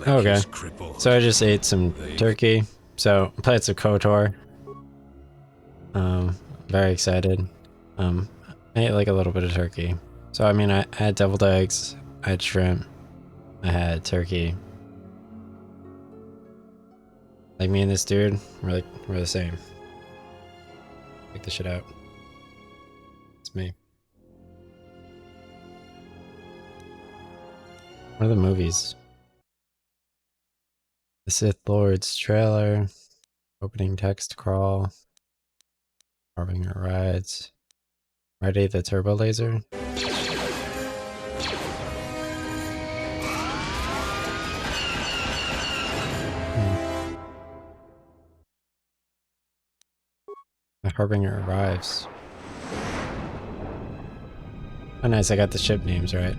Okay. So I just ate some turkey. So plates of KOTOR. Very excited. I ate like a little bit of turkey. So I mean, I had deviled eggs, I had shrimp, I had turkey. Like me and this dude, we're the same. Check this shit out. It's me. What are the movies? The Sith Lord's trailer. Opening text crawl. Harbinger rides. Ready the turbo laser. The Harbinger arrives. Oh nice, I got the ship names right.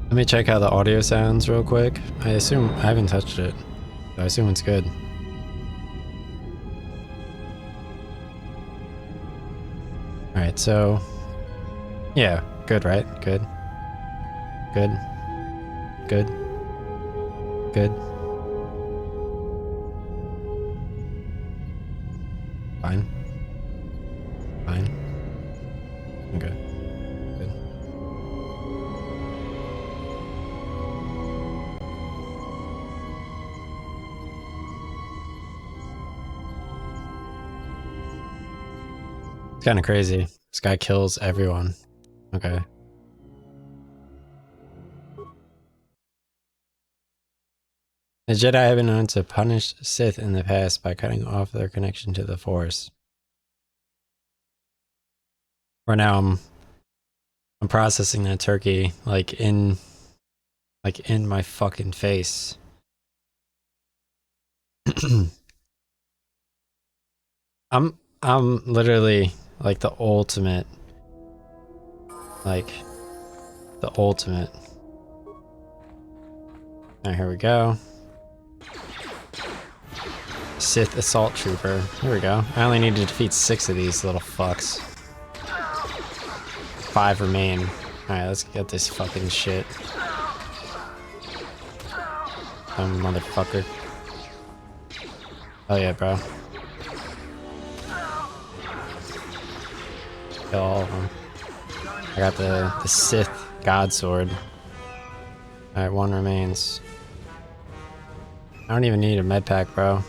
Let me check how the audio sounds real quick. I assume I haven't touched it. So I assume it's good. Alright, so yeah, good, right? Good. Good. Good. Good. Fine. Fine. Okay. Good. It's kind of crazy. This guy kills everyone. Okay. The Jedi have been known to punish Sith in the past by cutting off their connection to the Force. Right now I'm processing that turkey like in my fucking face. I'm literally like the ultimate. Like the ultimate. Alright, here we go. Sith Assault Trooper. Here we go. I only need to defeat 6 of these little fucks. 5 remain. Alright, let's get this fucking shit. Motherfucker. Oh yeah, bro. Kill all of them. I got the Sith God Sword. Alright, 1 remains. I don't even need a med pack, bro.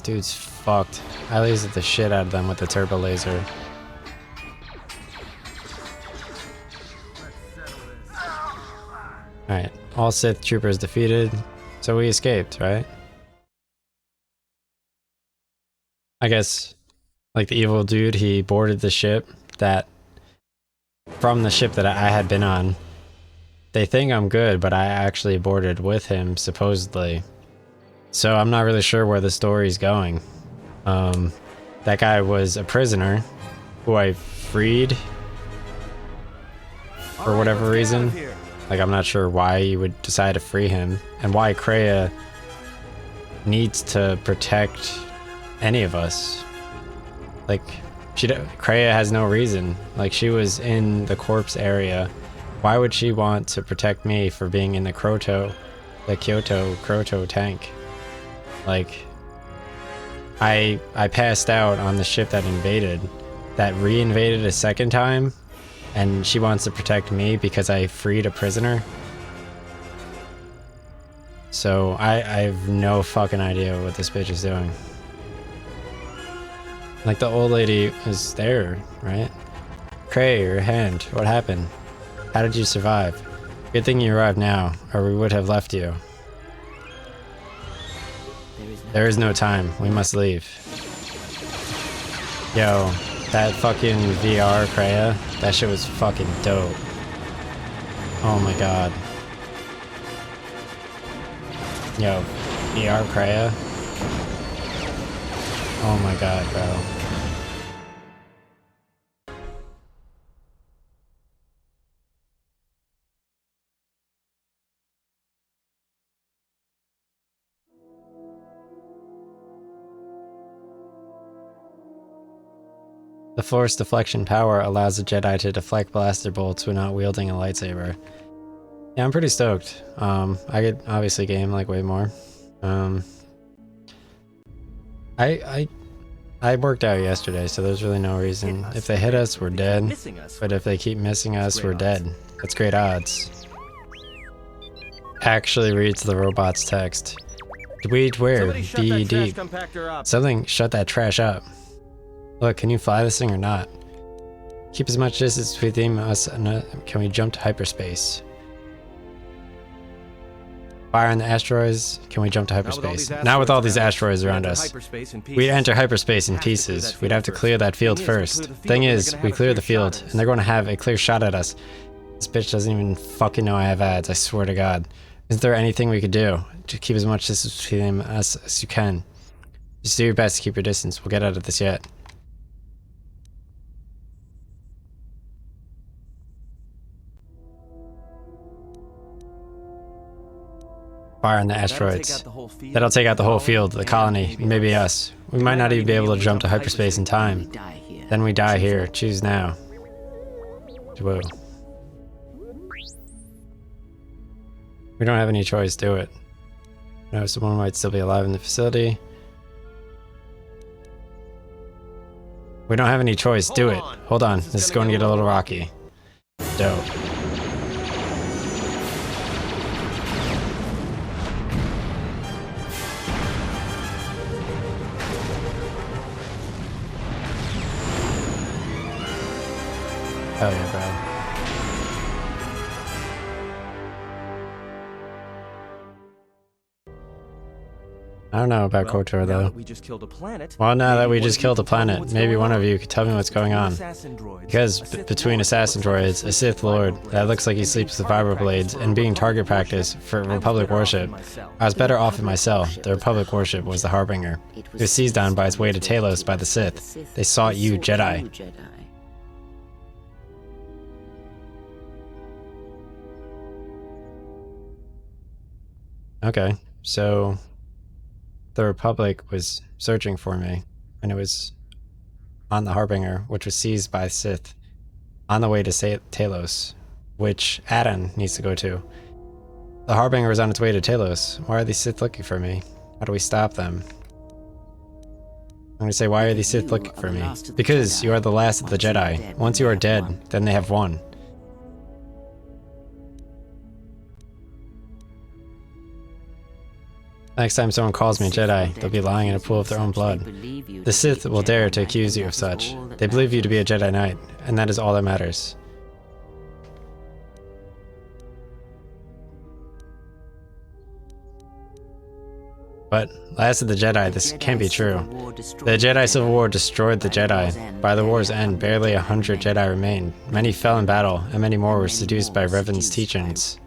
Dude's fucked. I lasered the shit out of them with the turbo laser. Alright, all Sith troopers defeated. So we escaped, right? I guess, like the evil dude, he boarded the ship from the ship that I had been on. They think I'm good, but I actually boarded with him, supposedly. So I'm not really sure where the story's going. That guy was a prisoner who I freed for whatever reason. Like, I'm not sure why you would decide to free him and why Kreia needs to protect any of us. Like, Kreia has no reason. Like, she was in the corpse area. Why would she want to protect me for being in the Kyoto tank? Like, I passed out on the ship that re-invaded a second time, and she wants to protect me because I freed a prisoner. So I have no fucking idea what this bitch is doing. Like, the old lady is there, right? Kreia, your hand, what happened? How did you survive? Good thing you arrived now, or we would have left you. There is no time. We must leave. Yo, that fucking VR Kreia, that shit was fucking dope. Oh my god. Yo, VR Kreia. Oh my god, bro. The Force deflection power allows a Jedi to deflect blaster bolts when not wielding a lightsaber. Yeah, I'm pretty stoked. I could obviously game like way more. I worked out yesterday, so there's really no reason. If they hit us, we're dead. But if they keep missing us, we're dead. That's great odds. Actually reads the robot's text. Dweed where? Be deep. Something shut that trash up. Look, can you fly this thing or not? Keep as much distance between us and can we jump to hyperspace? Fire on the asteroids. Can we jump to hyperspace? Not with all these asteroids around us. We'd enter hyperspace in pieces. We'd have to clear that field first. Thing is, we clear the field, and they're going to have a clear shot at us. This bitch doesn't even fucking know I have ads, I swear to God. Isn't there anything we could do to keep as much distance between us as you can? Just do your best to keep your distance. We'll get out of this yet. Fire on the asteroids. That'll take out the whole field, the colony, maybe us. We might not even be able to jump to hyperspace in time. Then we die here. Choose now. Whoa. We don't have any choice, do it. No, someone might still be alive in the facility. We don't have any choice, do it. Hold on, this is going to get a little rocky. Dope. Hell yeah, bro. I don't know about KOTOR though. Well, now that we just killed a planet, maybe one of you could tell me what's going on. Because between assassin droids, a Sith Lord that looks like he sleeps with vibro blades, and being target practice for Republic worship, I was better off in my cell. The Republic worship was the Harbinger. It was seized on by its way to Talos by the Sith. They sought you, Jedi. Okay, so the Republic was searching for me, and it was on the Harbinger, which was seized by Sith, on the way to Talos, which Adon needs to go to. The Harbinger was on its way to Talos. Why are these Sith looking for me? How do we stop them? I'm gonna say, why are these Sith looking for me? Because you are the last of the Jedi. Once you are dead, then they have won. Next time someone calls me a Jedi, they'll be lying in a pool of their own blood. The Sith will dare to accuse you of such. They believe you to be a Jedi Knight, and that is all that matters. But, last of the Jedi, this can't be true. The Jedi Civil War destroyed the Jedi. By the war's end, barely 100 Jedi remained. Many fell in battle, and many more were seduced by Revan's teachings.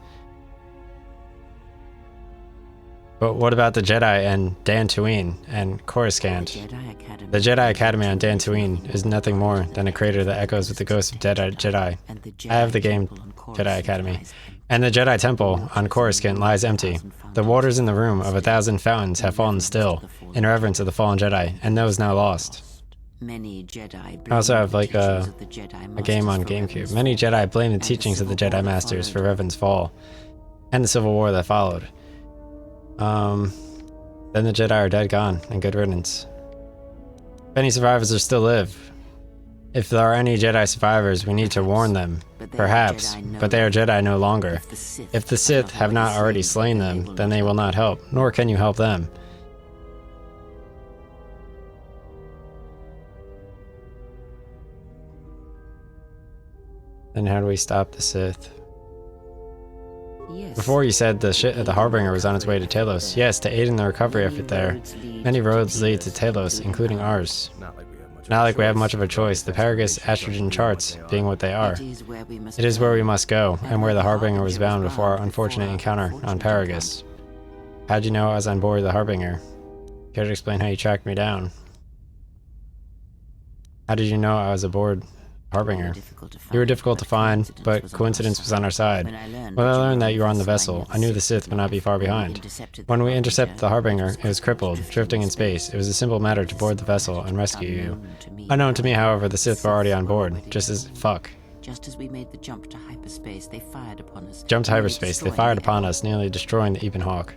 But what about the Jedi and Dantooine and Coruscant? The Jedi Academy on Dantooine is nothing more than a crater that echoes with the ghosts of dead Jedi. I have the game Jedi Academy. And the Jedi Temple on Coruscant lies empty. The waters in the room of 1,000 fountains have fallen still, in reverence of the fallen Jedi, and those now lost. I also have like a game on GameCube. Many Jedi blame the teachings of the Jedi Masters for Revan's fall, and the Civil War that followed. Then the Jedi are dead gone, and good riddance. If any survivors are still live, if there are any Jedi survivors, we need to warn them. Perhaps, but they are Jedi no longer. If the Sith have not already slain them, then they will not help, nor can you help them. Then how do we stop the Sith? Before you said the Harbinger was on its way to Talos. Yes, to aid in the recovery effort there. Many roads lead to Talos, including ours. Not like we have much of a choice, the Paragus Astrogen charts being what they are. It is where we must go, and where the Harbinger was bound before our unfortunate encounter on Paragus. How'd you know I was on board the Harbinger? Care to explain how you tracked me down? How did you know I was aboard Harbinger? You were difficult to find, but coincidence was on our side. When I learned that you were on the vessel, I knew the Sith would not be far behind. When we intercepted the Harbinger, it was crippled, drifting in space. It was a simple matter to board the vessel and rescue you. Unknown to me, however, the Sith were already on board, just as fuck. Just as we made the jump to hyperspace, they fired upon us. Jumped to hyperspace. They fired upon us, nearly destroying the Ebon Hawk.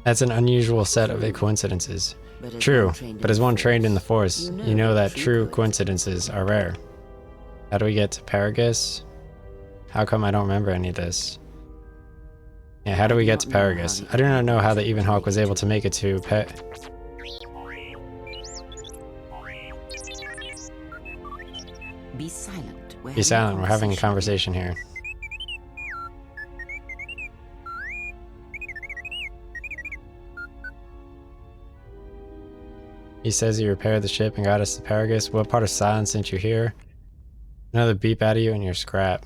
That's an unusual set of coincidences. True, but as one trained in the Force, you know that true coincidences are rare. How do we get to Paragus? How come I don't remember any of this? Yeah, how do we get to Paragus? I do not know how the Ebon Hawk was able to make it to Be silent. Be silent, we're having a conversation here. He says he repaired the ship and got us to Paragus. What part of silence sent you here? Another beep out of you and you're scrap.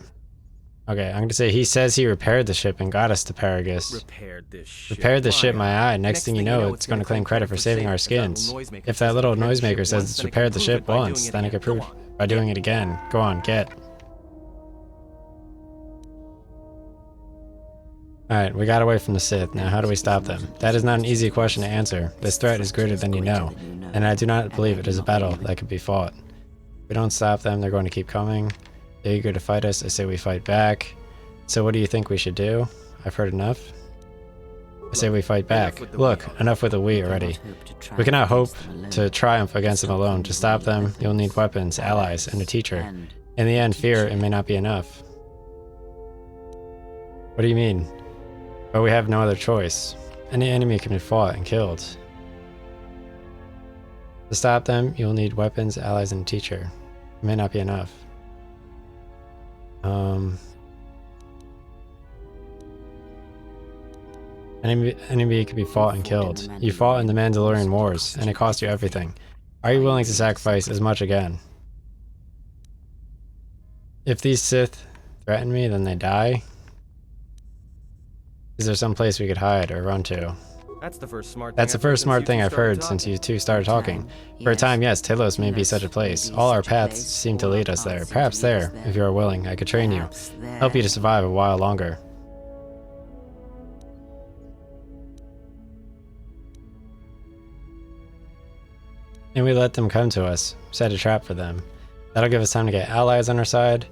Okay, I'm gonna say he says he repaired the ship and got us to Paragus. Repaired the ship, my eye. Next thing you know, it's gonna claim credit for saving our skins. If that little noisemaker says it's repaired the ship once, then it could prove by doing it again. Go on, get. Alright, we got away from the Sith. Now how do we stop them? That is not an easy question to answer. This threat is greater than you know, and I do not believe it is a battle that can be fought. If we don't stop them, they're going to keep coming. They're eager to fight us. I say we fight back. So what do you think we should do? I've heard enough. I say we fight back. Look, enough with the we already. We cannot hope to triumph against them alone. To stop them, you'll need weapons, allies, and a teacher. In the end, fear, it may not be enough. What do you mean? But we have no other choice. Any enemy can be fought and killed. To stop them, you'll need weapons, allies, and a teacher. It may not be enough. Enemy can be fought and killed. You fought in the Mandalorian Wars, and it cost you everything. Are you willing to sacrifice as much again? If these Sith threaten me, then they die. Is there some place we could hide or run to? That's the first smart thing I've heard since you two started talking. For a time, yes, Telos may be such a place. All our paths seem to lead us there. Perhaps there, if you are willing, I could train you. Help you to survive a while longer. And we let them come to us. Set a trap for them. That'll give us time to get allies on our side.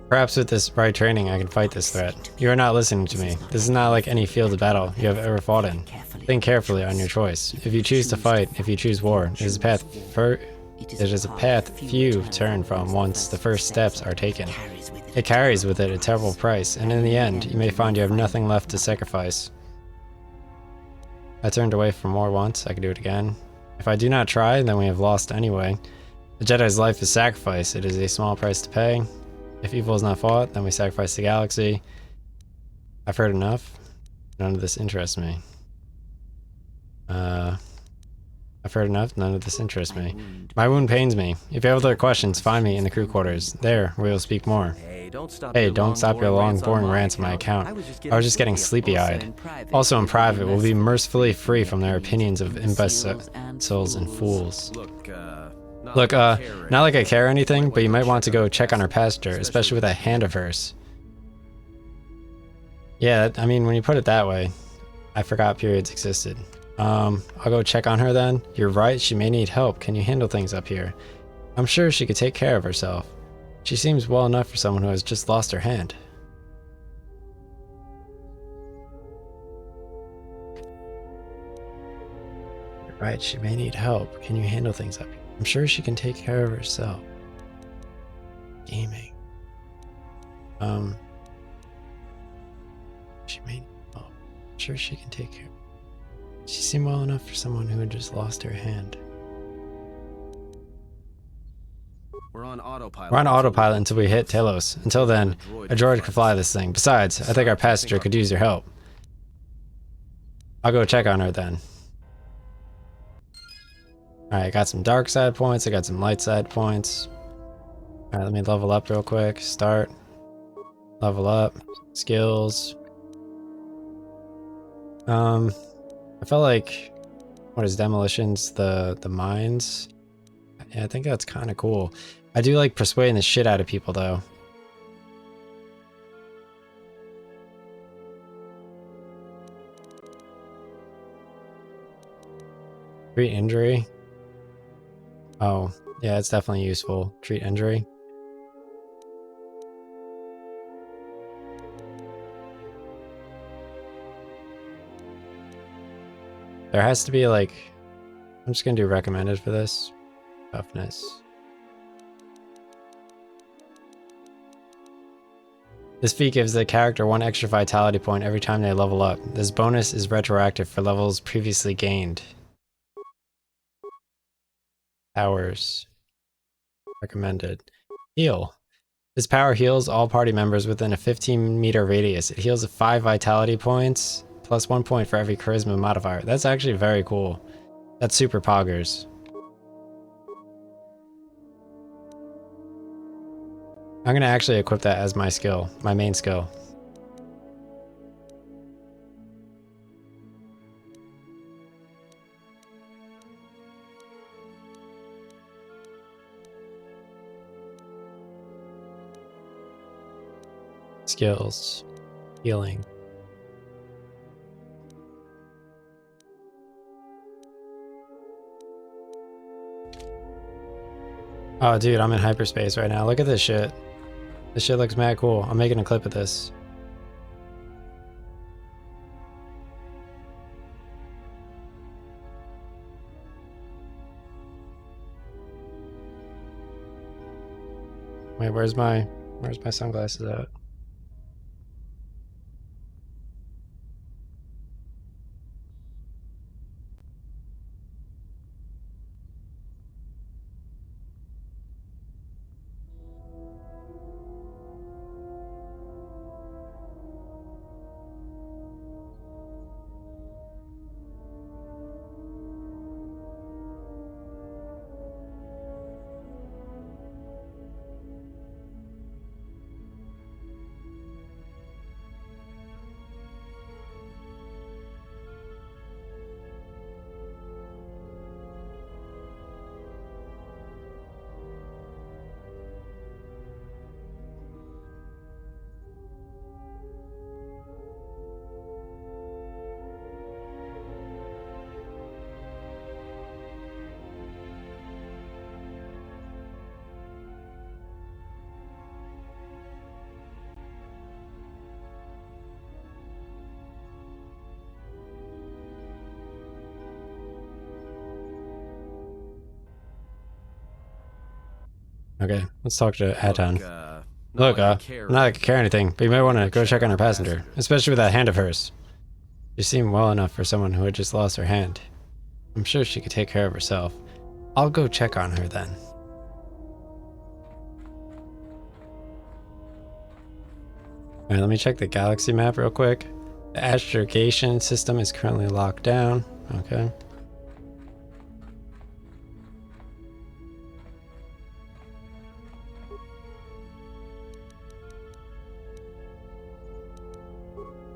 Perhaps with this right training, I can fight this threat. You are not listening to me. This is not like any field of battle you have ever fought in. Think carefully on your choice. If you choose to fight, if you choose war, it is a path few turn from once the first steps are taken. It carries with it a terrible price, and in the end, you may find you have nothing left to sacrifice. I turned away from war once, I can do it again. If I do not try, then we have lost anyway. The Jedi's life is sacrifice. It is a small price to pay. If evil is not fought, then we sacrifice the galaxy. I've heard enough. None of this interests me. I've heard enough. None of this interests me. My wound pains me. If you have other questions, find me in the crew quarters. There, we will speak more. Hey, don't stop your long, boring rants on my account. I was just getting sleepy-eyed. Also in private, we'll be mercifully free from their opinions of imbeciles and fools. Look, not like I care or anything, but you might want to go check on her passenger, especially with that hand of hers. Yeah, I mean, when you put it that way, I forgot periods existed. I'll go check on her then. You're right, she may need help. Can you handle things up here? I'm sure she could take care of herself. She seems well enough for someone who has just lost her hand. You're right, she may need help. Can you handle things up here? I'm sure she can take care of herself. Gaming. She may need help. I'm sure she can take care. She seemed well enough for someone who had just lost her hand. We're on autopilot. We're on autopilot until we hit Telos. Until then, a droid could fly this thing. Besides, I think our passenger could use your help. I'll go check on her then. Alright, I got some dark side points, I got some light side points. Alright, let me level up real quick. Start. Level up. Skills. I felt like, what is demolitions? The mines? Yeah, I think that's kind of cool. I do like persuading the shit out of people though. Great injury. Oh, yeah, it's definitely useful. Treat injury. There has to be like, I'm just gonna do recommended for this. Toughness. This feat gives the character 1 extra vitality point every time they level up. This bonus is retroactive for levels previously gained. Powers. Recommended. Heal. This power heals all party members within a 15-meter radius. It heals 5 vitality points, plus 1 point for every charisma modifier. That's actually very cool. That's super poggers. I'm gonna actually equip that as my skill, my main skill. Skills. Healing. Oh, dude, I'm in hyperspace right now. Look at this shit. This shit looks mad cool. I'm making a clip of this. Wait, where's my sunglasses at? Okay, let's talk to Aton. Look, not like I care anything, but you might want to go check on her passenger, especially with that hand of hers. She seemed well enough for someone who had just lost her hand. I'm sure she could take care of herself. I'll go check on her then. Alright, let me check the galaxy map real quick. The astrogation system is currently locked down. Okay.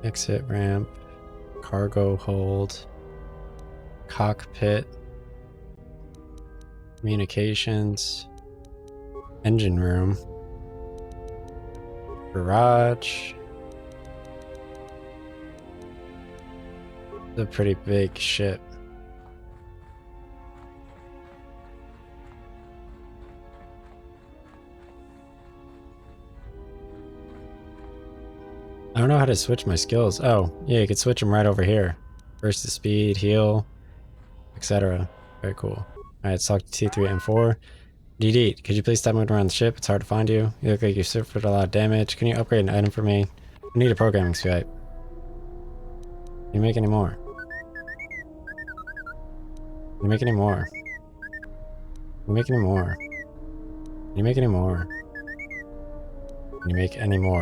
Exit ramp, cargo hold, cockpit, communications, engine room, garage. It's a pretty big ship. I don't know how to switch my skills. Oh, yeah, you could switch them right over here. Burst the speed, heal, etc. Very cool. Alright, let's talk to T3 and 4. DD, could you please stop moving around the ship? It's hard to find you. You look like you suffered a lot of damage. Can you upgrade an item for me? I need a programming Skype. Can you make any more? Can you make any more? Can you make any more? Can you make any more? Can you make any more?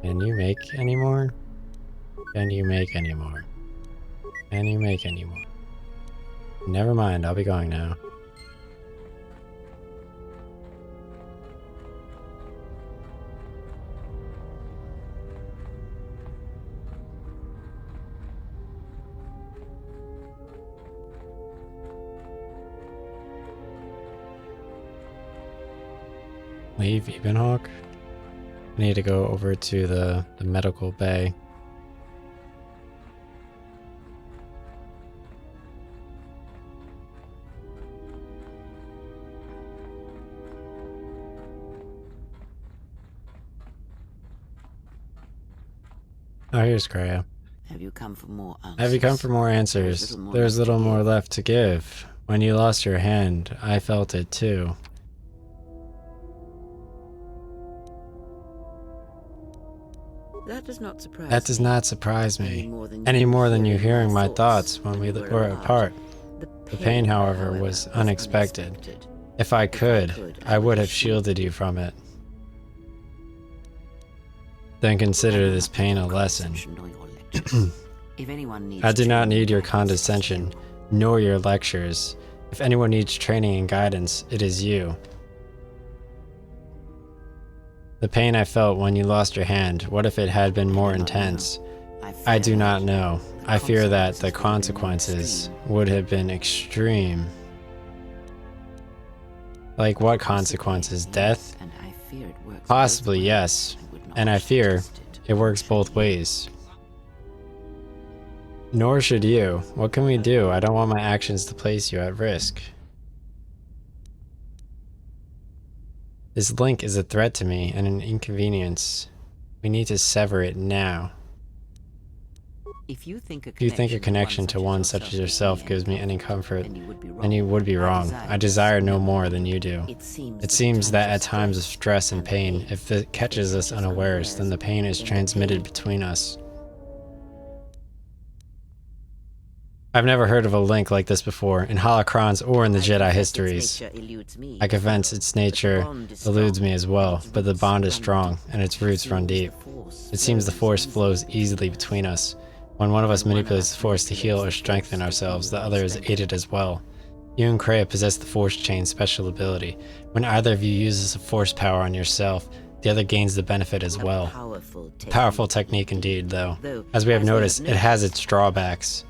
Can you make any more? Can you make any more? Can you make any more? Never mind, I'll be going now. Leave Ebenhawk? I need to go over to the medical bay. Oh, here's Kreia. Have you come for more answers? Have you come for more answers? There's little more left to give. When you lost your hand, I felt it too. That does not surprise That does not surprise me any more than you hearing my thoughts when we were apart. The pain, however, was unexpected. If I could, I would have shielded you from it. Then consider this pain a lesson. I do not need your condescension, nor your lectures. If anyone needs training and guidance, it is you. The pain I felt when you lost your hand, what if it had been more intense? I do not know. I fear that the consequences would have been extreme. Like what consequences? Death? Possibly, yes. And I fear it works both ways. Nor should you. What can we do? I don't want my actions to place you at risk. This link is a threat to me and an inconvenience. We need to sever it now. If you think a connection to one such as yourself gives me any comfort, then you would be wrong. I desire no more than you do. It seems that at times of stress and pain, if it catches us unawares, then the pain is transmitted between us. I've never heard of a link like this before, in holocrons or in the Jedi histories. I confess its nature eludes me as well, but the bond is strong, and its roots run deep. It seems the Force flows easily between us. When one of us manipulates the Force to heal or strengthen ourselves, the other is aided as well. You and Kreia possess the Force Chain's special ability. When either of you uses a Force power on yourself, the other gains the benefit as well. Powerful technique indeed, though. As we have noticed, it has its drawbacks.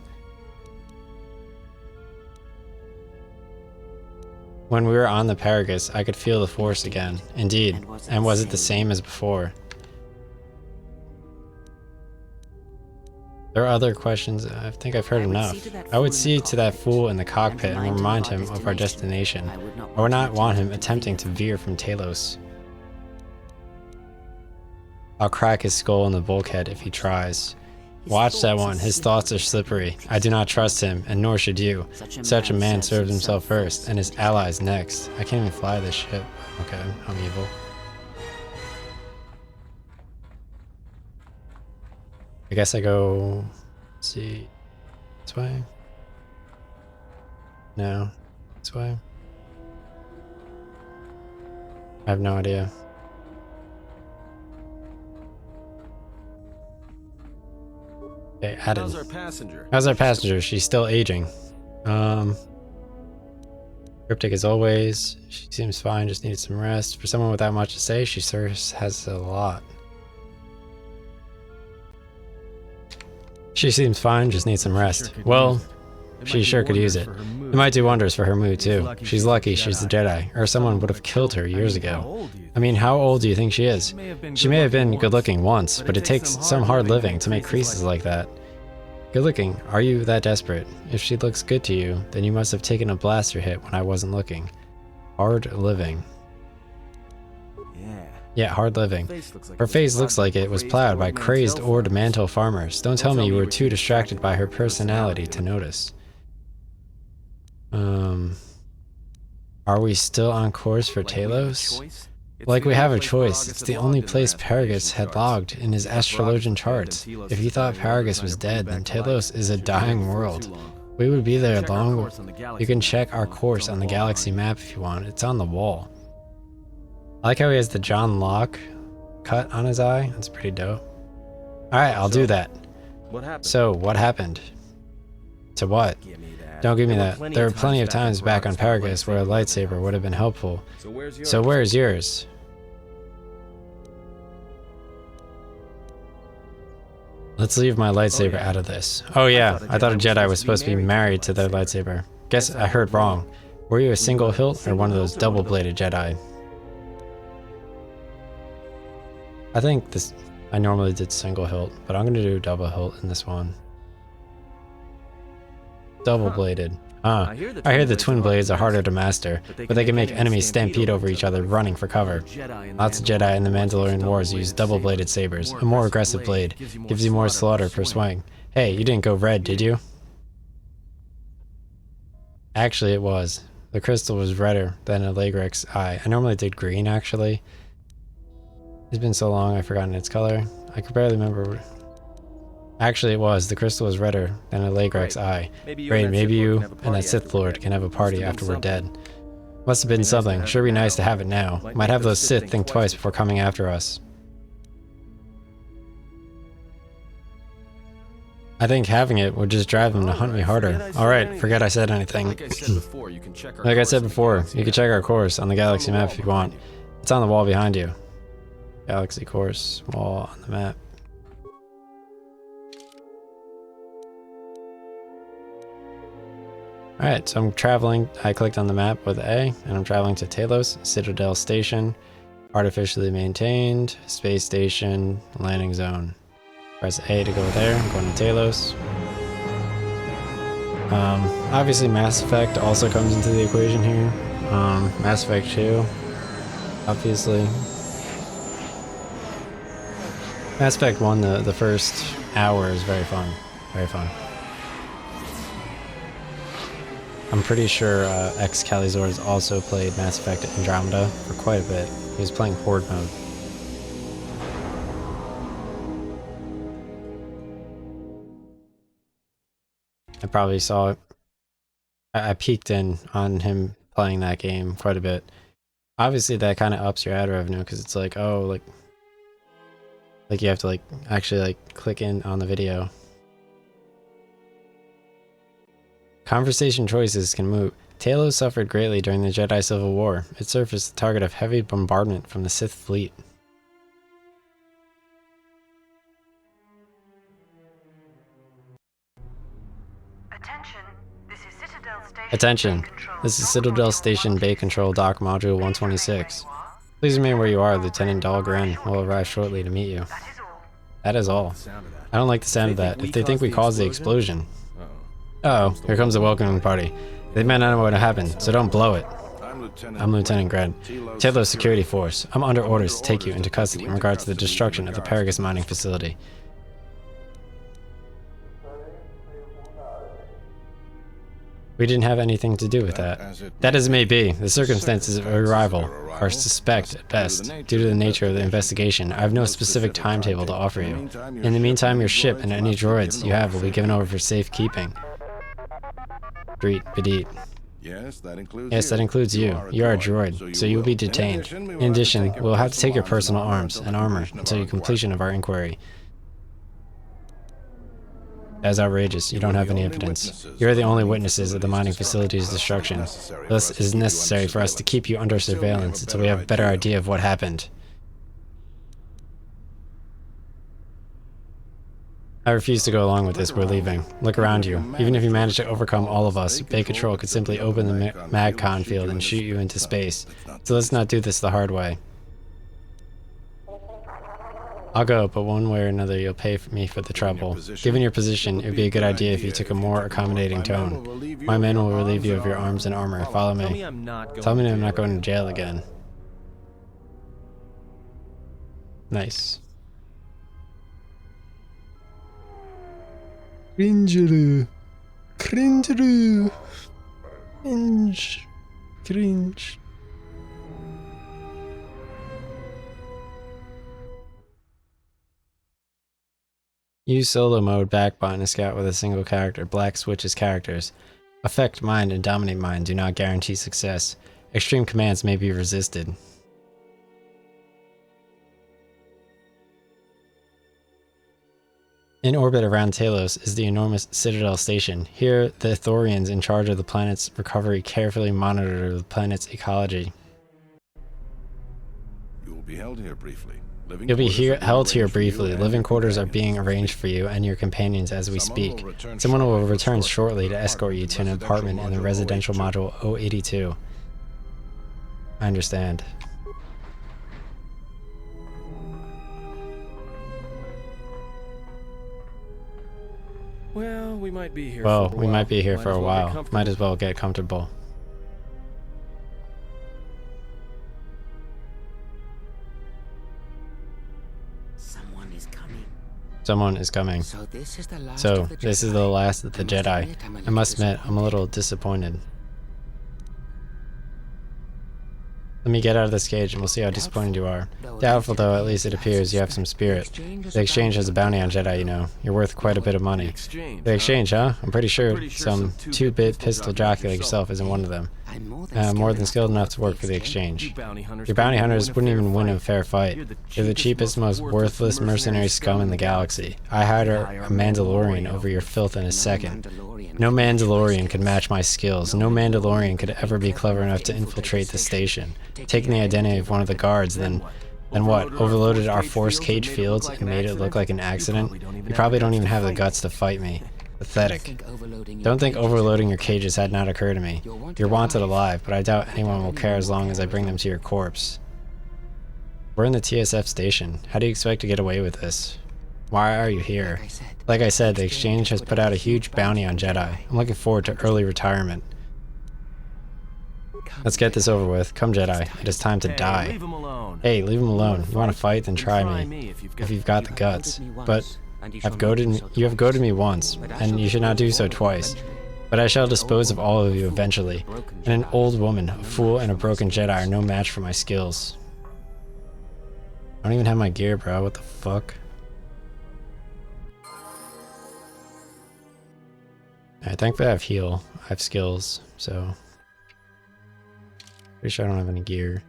When we were on the Paragus, I could feel the Force again. Indeed. And was it the same as before? There are other questions. I think I've heard enough. I would see to that fool in the cockpit and remind him of our destination. I would not want him attempting to veer from Talos. I'll crack his skull in the bulkhead if he tries. Watch that one. His thoughts are slippery. I do not trust him, and nor should you. Such a man serves himself first, and his allies next. I can't even fly this ship. Okay, I'm evil. I guess I go... let's see... this way? No. This way? I have no idea. Okay, added. How's our passenger? How's our passenger? She's still aging. Cryptic as always. She seems fine, just needs some rest. For someone with that much to say, she sure has a lot. She seems fine, just needs some rest. Well, she sure could use it. It might do wonders for her mood too. She's lucky she's a Jedi, or someone would have killed her years ago. I mean, how old do you think she is? She may have been good looking once, but it takes some hard living to make creases like that. Good looking, are you that desperate? If she looks good to you, then you must have taken a blaster hit when I wasn't looking. Hard living. Yeah, hard living. Her face looks like it was plowed by crazed Ord Mantle farmers. Don't tell me you were too distracted by her personality to notice. Are we still on course for Talos? Like we have a choice. It's the only place Paragus had logged in his astrologian charts. If he thought Paragus was dead, then Talos is a dying world. We would be there long. You can check our course on the galaxy map if you want. It's on the wall. I like how he has the John Locke cut on his eye. That's pretty dope. Alright, I'll do that. What happened? So, what happened? To what? Don't give me that. There were plenty of times back on Paragus where a lightsaber would have been helpful. So where's yours? Let's leave my lightsaber out of this. Oh yeah, I thought a Jedi was supposed to be married to their lightsaber. Guess I heard wrong. Were you a single hilt or one of those double-bladed Jedi? I think this... I normally did single hilt, but I'm gonna do double hilt in this one. Double-bladed. Huh. I hear the twin blades are harder to master, but they can make enemies stampede over each other running for cover. Lots of Jedi in the Mandalorian Wars use double-bladed sabers. A more aggressive blade gives you more slaughter per swing. Hey, you didn't go red, did you? Actually, it was. The crystal was redder than a Lagrek's eye. I normally did green, actually. It's been so long, I've forgotten its color. I could barely remember. Actually, it was. The crystal was redder than a Lagrek's eye. Great, maybe you and that Sith Lord can have a party after we're dead. Must have been something. Sure be nice to have it now. Might have those Sith think twice before coming after us. I think having it would just drive them to hunt me harder. Alright, forget I said anything. Like I said before, you can check our course on the galaxy map if you want. It's on the wall behind you. Galaxy course wall on the map. Alright, so I'm traveling. I clicked on the map with A, and I'm traveling to Talos, Citadel Station, artificially maintained, space station, landing zone. Press A to go there. I'm going to Talos. Obviously Mass Effect also comes into the equation here. Mass Effect 2, obviously. Mass Effect 1, the first hour is very fun. Very fun. I'm pretty sure Excalizor has also played Mass Effect Andromeda for quite a bit. He was playing Horde mode. I probably saw it. I peeked in on him playing that game quite a bit. Obviously that kind of ups your ad revenue because it's like, oh, like you have to actually click in on the video. Conversation choices can move. Talos suffered greatly during the Jedi Civil War. It served as the target of heavy bombardment from the Sith fleet. Attention, this is Citadel Station Bay Control Dock Module 126. Please remain where you are. Lieutenant Dahlgren will arrive shortly to meet you. That is all. I don't like the sound of that. If they think we caused the explosion. Uh-oh, here comes the welcoming party. They may not know what happened, so don't blow it. I'm Lieutenant Gren, Talos Security Force. I'm under orders to take you into custody in regard to the destruction of the Paragus mining facility. We didn't have anything to do with that. That as it may be, the circumstances of your arrival are suspect at best. Due to the nature of the investigation, I have no specific timetable to offer you. In the meantime, your ship and any droids you have will be given over for safekeeping. Street, Bedit. Yes, that includes you. You are a droid, so you will be detained. In addition, we'll have to take your personal arms and armor until your completion of our inquiry. That is outrageous. You don't have any evidence. You are the only witnesses of the mining facility's destruction. Thus, it is necessary for us to keep you under surveillance until we have a better idea of what happened. I refuse to go along with this. We're leaving. Look around you. Even if you manage to overcome all of us, Bay Control could simply open the MagCon field and shoot you into space. So let's not do this the hard way. I'll go, but one way or another you'll pay me for the trouble. Given your position, it would be a good idea if you took a more accommodating tone. My men will relieve you of your arms and armor. Follow me. Tell me I'm not going to jail again. Nice. Cringe. Cringe. Cringe. Cringe. Use solo mode back button to scout with a single character. Black switches characters. Affect mind and dominate mind do not guarantee success. Extreme commands may be resisted. In orbit around Talos is the enormous Citadel Station. Here, the Thorians in charge of the planet's recovery carefully monitor the planet's ecology. You will be held here briefly. You'll be held here briefly. Living quarters are being arranged for you and your companions as we speak. Someone will return shortly to escort you to an apartment in the residential module 082. I understand. Well, we might be here Well, for a we while. might be here for a as well get while. comfortable. Might as well get comfortable. Someone is coming. Someone is coming. So this is the last So, of the this is Jedi. the last of the Jedi. I must admit, I'm a little disappointed. Let me get out of this cage and we'll see how disappointed you are. Doubtful though, at least it appears you have some spirit. The exchange has a bounty on Jedi, you know. You're worth quite a bit of money. The exchange, huh? I'm pretty sure some two-bit pistol jockey like yourself isn't one of them. More than skilled enough to work for the exchange. Your bounty hunters wouldn't even win a fair fight. You're the cheapest, most worthless mercenary scum in the galaxy. I hired a Mandalorian over your filth in a second. No Mandalorian could match my skills. No Mandalorian could ever be clever enough to infiltrate the station. Taking the identity of one of the guards, then what? Overloaded our force cage fields and made it look like an accident? You probably don't even have the guts to fight me. Pathetic. Don't think overloading your cages had not occurred to me. You're wanted alive, but I doubt anyone will care as long as I bring them to your corpse. We're in the TSF station. How do you expect to get away with this? Why are you here? Like I said, the exchange has put out a huge bounty on Jedi. I'm looking forward to early retirement. Let's get this over with. Come, Jedi. It is time to die. Leave him alone. Hey, leave him alone. You want to fight? Then try me. If you've got the guts. But you have goaded me once, and you should not do so twice. But I shall dispose of all of you eventually. And an old woman, a fool, and a broken Jedi are no match for my skills. I don't even have my gear, bro. What the fuck? Alright, thankfully I have heal. I have skills, so... Pretty sure I don't have any gear.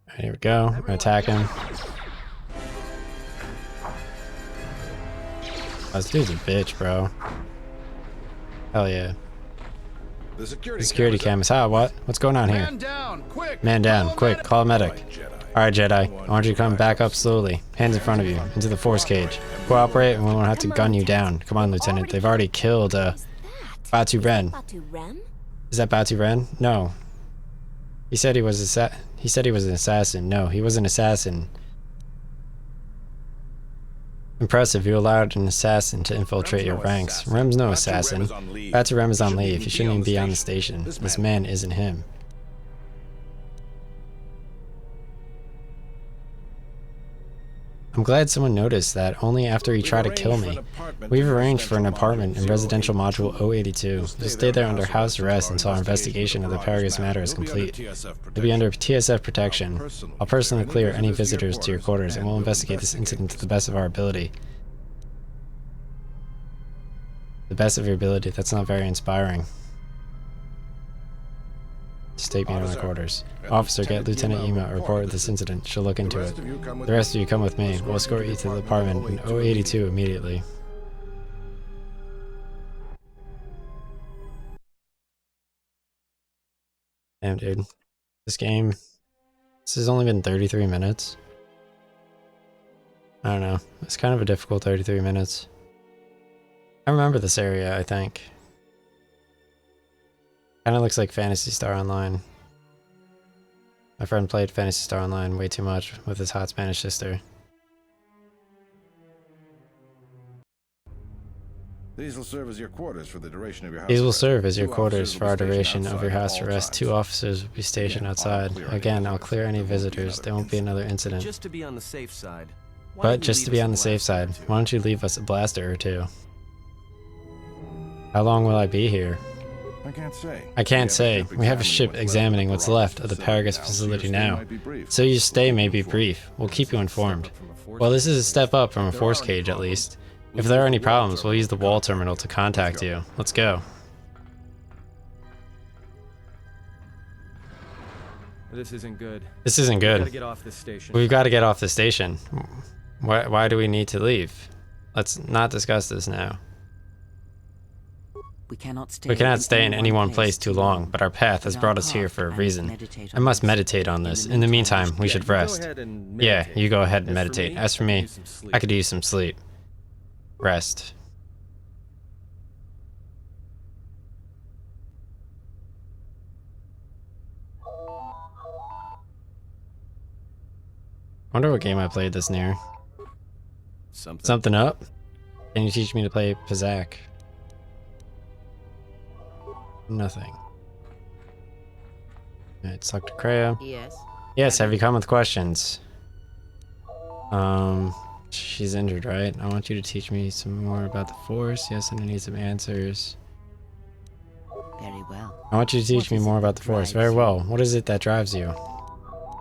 Alright, here we go. I'm gonna attack him. Oh, this dude's a bitch, bro. Hell yeah. The The security cam is hot. What? What's going on here? Man down, quick! Man down, quick, call a medic. Jedi. Alright, Jedi. I want you to come back up slowly. Hands in front of you, into the force cage. Cooperate and we won't have to gun you down. Come on, Lieutenant. They've already killed, Batu Ren. Is that Batu Ren? No. He said he was an assassin. No, he was an assassin. Impressive, you allowed an assassin to infiltrate your ranks. Rem's no assassin. Batu Rem is on leave. He shouldn't even be on the station. This man isn't him. I'm glad someone noticed that only after he tried to kill me. We've arranged for an apartment in residential module 082. You'll stay there under house arrest until our investigation of the Paragus matter is complete. You'll be under TSF protection. I'll personally clear any visitors to your quarters and we'll investigate this incident to the best of our ability. The best of your ability? That's not very inspiring. Just take me to my quarters. Officer, get Lieutenant Yima a report of this incident. She'll look into it. The rest of you come with me. We'll escort you to the apartment in 082 immediately. Damn, dude. This has only been 33 minutes. I don't know. It's kind of a difficult 33 minutes. I remember this area, I think. Kinda looks like Phantasy Star Online. My friend played Phantasy Star Online way too much with his hot Spanish sister. These will serve as your quarters for the duration of your house These will arrest. serve as your 2 quarters officers for will our be stationed duration of your outside house at all arrest. 2 times. officers will be stationed outside. Again, I'll clear any visitors. There won't be another incident. Just to be on the safe side. But just to be on the safe side, why don't you leave us a blaster or 2? How long will I be here? I can't say. I can't say. We have a ship examining what's left of the Paragus facility now. So your stay may be brief. We'll keep you informed. Well, this is a step up from a force cage at least. If there are any problems, we'll use the wall terminal to contact you. Let's go. This isn't good. This isn't We gotta good. get off this station. We've got to get off the station. Why do we need to leave? Let's not discuss this now. We cannot stay in any one place too long, but our path has brought us here for a reason. I must meditate on this. In the meantime, we should rest. Yeah, you go ahead and meditate. As for me, I could use some sleep. Rest. Wonder what game I played this near. Something. Something up? Can you teach me to play Pizak? Nothing. Alright, talk to Kreia. Yes. Yes, have you come with questions? She's injured, right? I want you to teach me some more about the Force. Yes, and I need some answers. Very well. I want you to teach What me is more it about that the Force. drives Very you? well. What is it that drives you?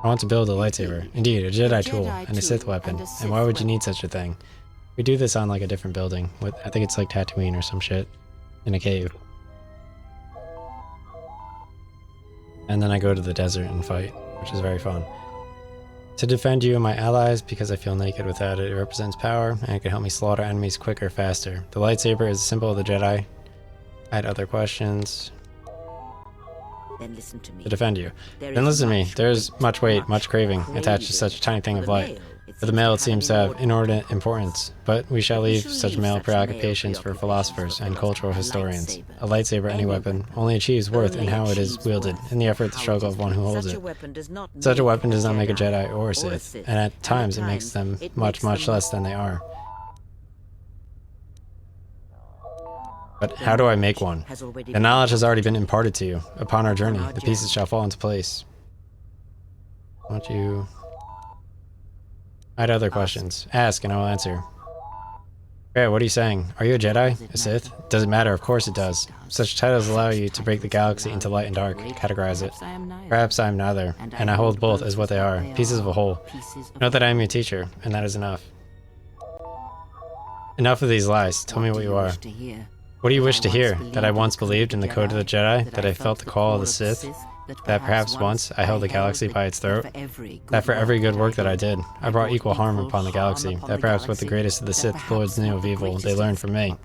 I want to build a lightsaber. Indeed, a Jedi tool Jedi and a Sith tool weapon. and a And Sith why would you weapon. need such a thing? We do this on like a different building. With I think it's like Tatooine or some shit. In a cave. And then I go to the desert and fight, which is very fun. To defend you and my allies, because I feel naked without it. It represents power, and it can help me slaughter enemies quicker, faster. The lightsaber is a symbol of the Jedi. I had other questions. Then listen to me. To defend you. There Then is listen to me. much There is much weight, much craving attached to craving. such a tiny thing For of the light. male, For the male, it seems to have inordinate inordinate importance, but we shall But we leave shall such leave male such preoccupations male for preoccupations philosophers for and cultural philosophers. historians. A A lightsaber, any weapon, only achieves worth in Only how it is achieves wielded, worth in the effort, the how it struggle is of one who wielded. holds Such it. a weapon does not Such a make weapon does not make a Jedi or a Sith, and at and times it makes them it much, makes much them- less than they are. But how do I make one? Has already The been knowledge has already imparted been to you. imparted to you. Upon our journey, our the pieces journey. shall fall into place. Won't you... I had other questions. Ask and I will answer. Okay, what are you saying? Are you a Jedi? Does it A Sith? matter? Does it matter? Of course it does. Such titles allow you to break the galaxy into light and dark, categorize it. Perhaps I am neither, and I hold both as what they are, pieces of a whole. Know that I am your teacher, and that is enough. Enough of these lies. Tell me what you are. What do you wish to hear? That I once believed in the code of the Jedi? That I felt the call of the Sith? That perhaps once I held the galaxy by its throat? That for every good work that I did, I brought equal harm upon the galaxy? That perhaps what the greatest of the Sith Lords knew of evil, they learned from me? What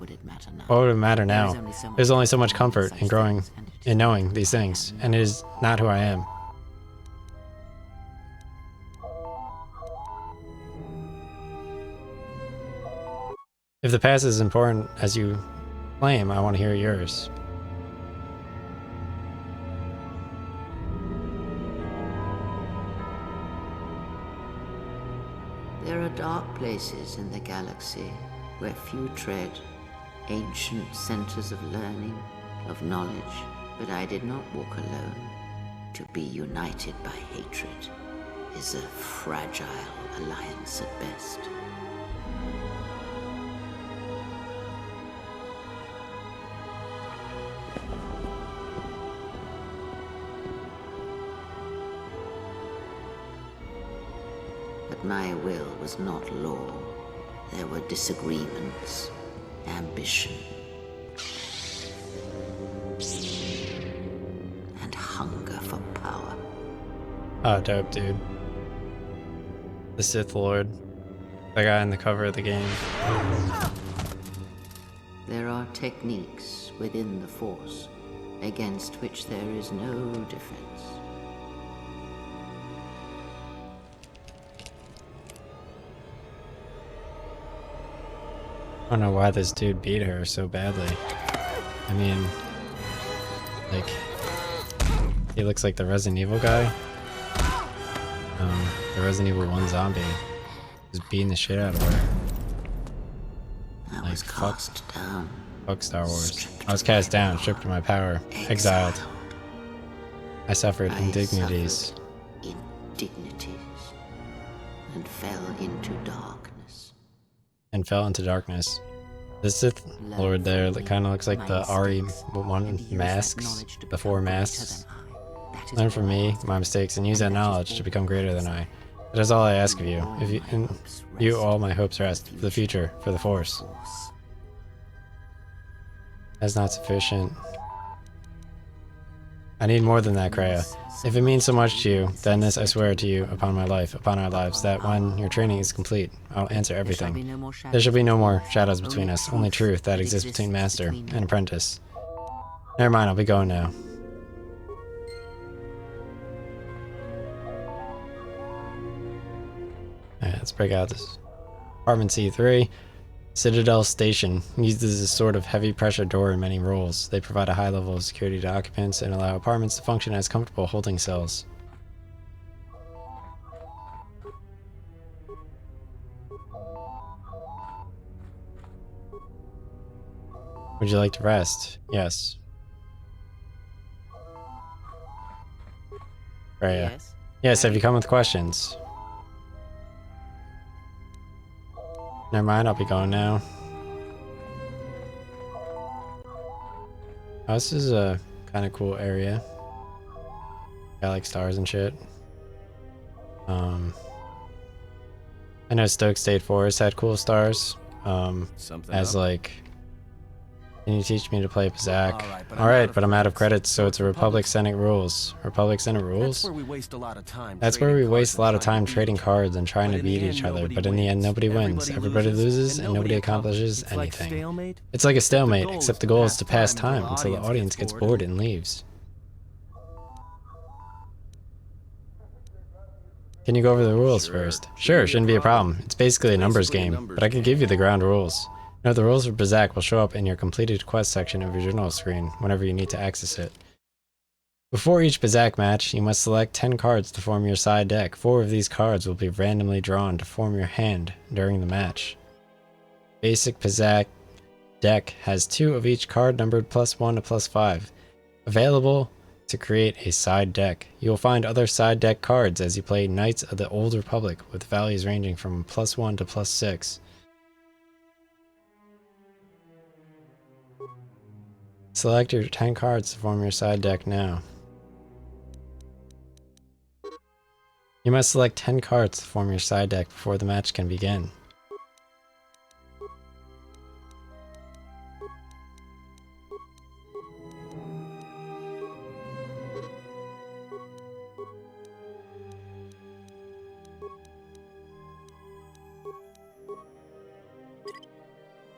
would it matter now? There's only so much comfort in growing, in knowing these things, and it is not who I am. If the past is important as you claim, I want to hear yours. There are dark places in the galaxy where few tread, ancient centers of learning, of knowledge, but I did not walk alone. To be united by hatred is a fragile alliance at best. But my will was not law. There were disagreements, ambition, and hunger for power. Oh, dope, dude. The Sith Lord. The guy on the cover of the game. There are techniques within the Force against which there is no defense. I don't know why this dude beat her so badly. I mean, like, he looks like the Resident Evil guy. The Resident Evil 1 zombie. Just beating the shit out of her. I Like, was fuck. cast down, Fuck Star Wars. I was cast down, stripped of my power, exiled. I suffered I indignities. suffered indignities, and fell into darkness. And fell into darkness. The Sith Lord there that kind of looks like the RE1 masks, the 4 masks. Learn from me, my mistakes, and use that knowledge to become greater than I. That is all I ask of you. If you, in you all my hopes rest, for the future, for the Force. That's not sufficient. I need more than that, Kreia. If it means so much to you, then this I swear to you upon my life, upon our lives, that when your training is complete, I'll answer everything. There shall be no more shadows between us, only truth that exists between master and apprentice. Never mind, I'll be going now. Alright, let's break out this. Apartment C3. Citadel Station uses a sort of heavy pressure door in many roles. They provide a high level of security to occupants and allow apartments to function as comfortable holding cells. Would you like to rest? Yes. Freya. Yes. Yes, have Right. you come with questions? Never mind, I'll be going now. Oh, this is a kind of cool area. Got like stars and shit. I know Stoke State Forest had cool stars. Something As up? like, can you teach me to play Pizak? All right, But I'm out of credits, so it's a Republic Senate rules. Republic Senate rules? That's where we waste a lot of time. That's where we waste a lot of time trading cards and trying to beat each other, but in the end nobody wins. Everybody loses and nobody accomplishes anything. It's like a stalemate, except the goal is to pass time until the audience gets bored and leaves. Can you go over the rules first? Sure, shouldn't be a problem. It's basically a numbers game, but I could give you the ground rules. Now, the rules for Pizak will show up in your completed quest section of your journal screen whenever you need to access it. Before each Pizak match, you must select 10 cards to form your side deck. 4 of these cards will be randomly drawn to form your hand during the match. Basic Pizak deck has 2 of each card numbered +1 to +5. Available to create a side deck. You will find other side deck cards as you play Knights of the Old Republic with values ranging from +1 to +6. Select your 10 cards to form your side deck now. You must select 10 cards to form your side deck before the match can begin.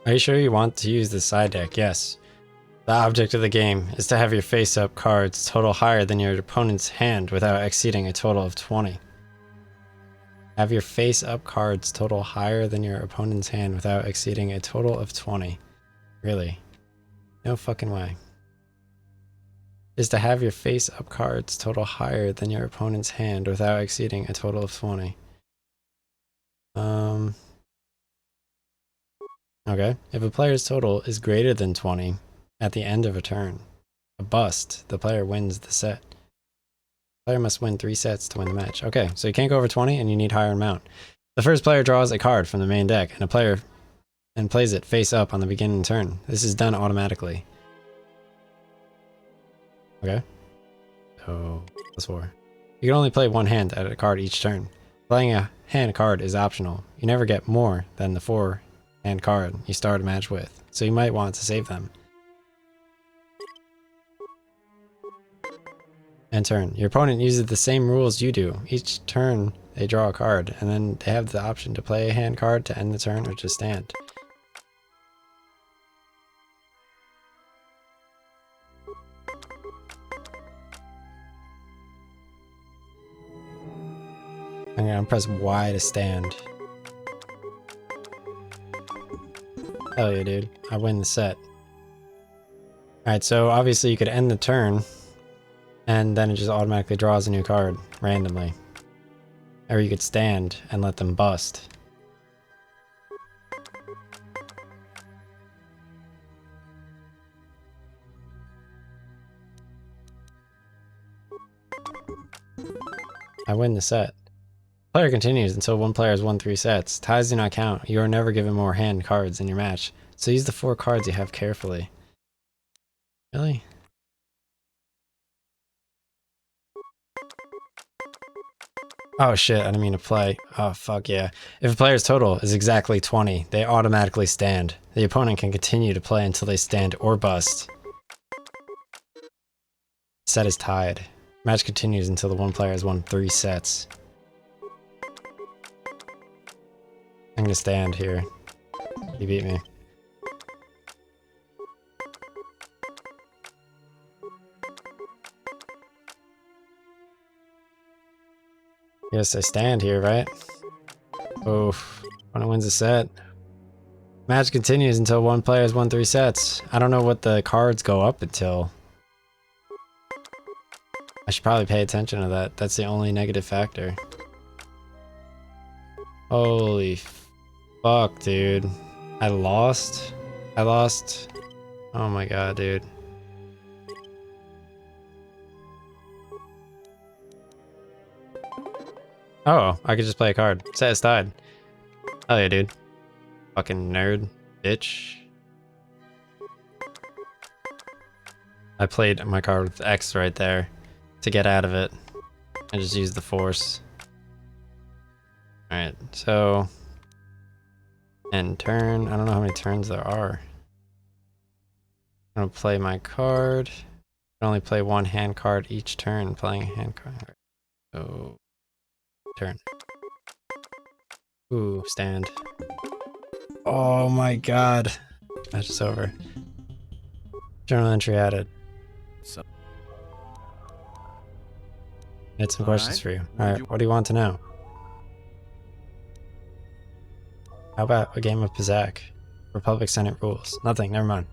Are you sure you want to use the side deck? Yes. The object of the game is to have your face-up cards total higher than your opponent's hand without exceeding a total of 20. Have your face-up cards total higher than your opponent's hand without exceeding a total of 20. Really? No fucking way. Is to have your face-up cards total higher than your opponent's hand without exceeding a total of 20. Okay. If a player's total is greater than 20 at the end of a turn, a bust, the player wins the set. The player must win 3 sets to win the match. Okay, so you can't go over 20 and you need higher amount. The first player draws a card from the main deck and plays it face up on the beginning turn. This is done automatically. Okay. So, +4. You can only play one hand at a card each turn. Playing a hand card is optional. You never get more than the 4 hand card you start a match with, so you might want to save them. End turn. Your opponent uses the same rules you do. Each turn they draw a card, and then they have the option to play a hand card to end the turn or just stand. I'm gonna press Y to stand. Hell yeah, dude. I win the set. Alright, so obviously you could end the turn, and then it just automatically draws a new card, randomly. Or you could stand and let them bust. I win the set. Player continues until one player has won 3 sets. Ties do not count. You are never given more hand cards in your match, so use the 4 cards you have carefully. Really? Oh shit, I didn't mean to play. Oh fuck yeah. If a player's total is exactly 20, they automatically stand. The opponent can continue to play until they stand or bust. Set is tied. Match continues until the one player has won 3 sets. I'm gonna stand here. You beat me. Yes, I stand here, right? Oof. Opponent wins the set. Match continues until one player has won 3 sets. I don't know what the cards go up until. I should probably pay attention to that. That's the only negative factor. Holy fuck, dude. I lost? Oh my god, dude. Oh, I could just play a card. Set aside. Hell yeah, dude. Fucking nerd. Bitch. I played my card with X right there to get out of it. I just used the force. Alright, so... end turn. I don't know how many turns there are. I'm gonna play my card. I can only play one hand card each turn, playing a hand card. So... turn. Ooh, stand. Oh my god. Match is over. Journal entry added. So, I had some All questions right. for you. Alright, what do you want to know? How about a game of Pizak? Republic Senate rules. Nothing, never mind.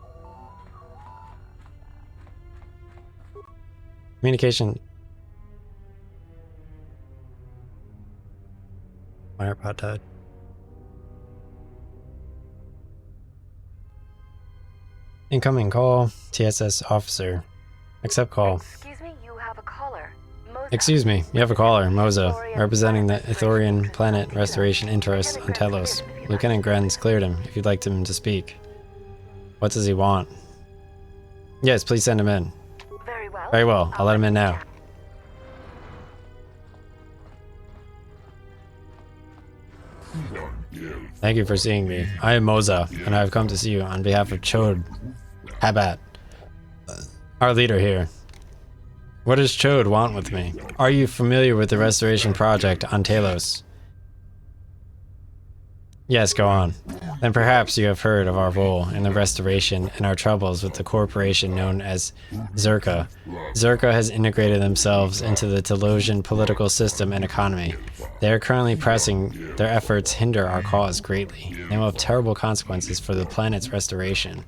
Communication. My AirPod died. Incoming call. TSS officer. Accept call. Excuse me, you have a caller. Excuse me, you have a caller, Moza, representing the Ithorian Planet Restoration Interests on Telos. Lieutenant Grenz cleared him, if you'd like him to speak. What does he want? Yes, please send him in. Very well. Very well, I'll let him in now. Thank you for seeing me. I am Moza, and I have come to see you on behalf of Chode Habat, our leader here. What does Chode want with me? Are you familiar with the restoration project on Talos? Yes, go on. Then perhaps you have heard of our role in the restoration and our troubles with the corporation known as Zerka. Zerka has integrated themselves into the Telosian political system and economy. They are currently pressing their efforts hinder our cause greatly. They will have terrible consequences for the planet's restoration.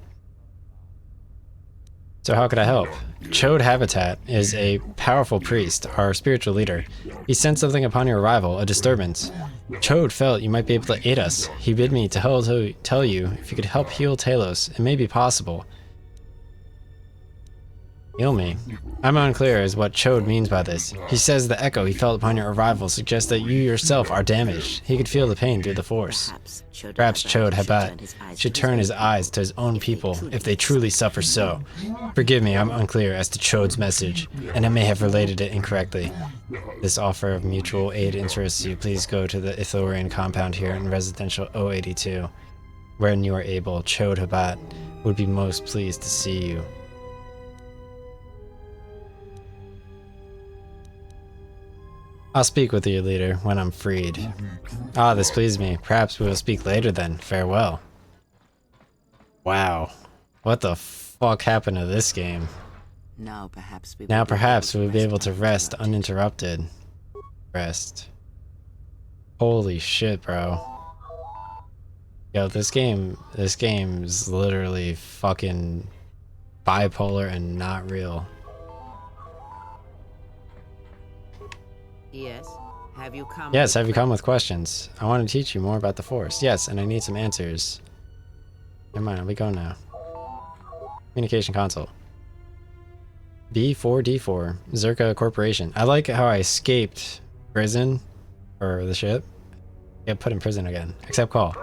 So how could I help? Chode Habitat is a powerful priest, our spiritual leader. He sensed something upon your arrival, a disturbance. Chode felt you might be able to aid us. He bid me to tell you if you could help heal Talos. It may be possible. Heal me? I'm unclear as what Chode means by this. He says the echo he felt upon your arrival suggests that you yourself are damaged. He could feel the pain through the force. Perhaps Chode Habat should turn his eyes to his own people if they truly suffer so. Forgive me, I'm unclear as to Chode's message, and I may have related it incorrectly. This offer of mutual aid interests you. Please go to the Ithorian compound here in Residential 082. When you are able, Chode Habat would be most pleased to see you. I'll speak with your leader when I'm freed. Ah, this pleased me. Perhaps we will speak later then. Farewell. Wow. What the fuck happened to this game? Now perhaps we'll be able to rest uninterrupted. Rest. Holy shit, bro. Yo, this game's literally fucking bipolar and not real. Yes. Have you come? Yes, have you come with questions? I want to teach you more about the Force. Yes, and I need some answers. Never mind, I'll be going now. Communication console. B4D4, Zerka Corporation. I like how I escaped prison, or the ship. Get put in prison again. Accept call.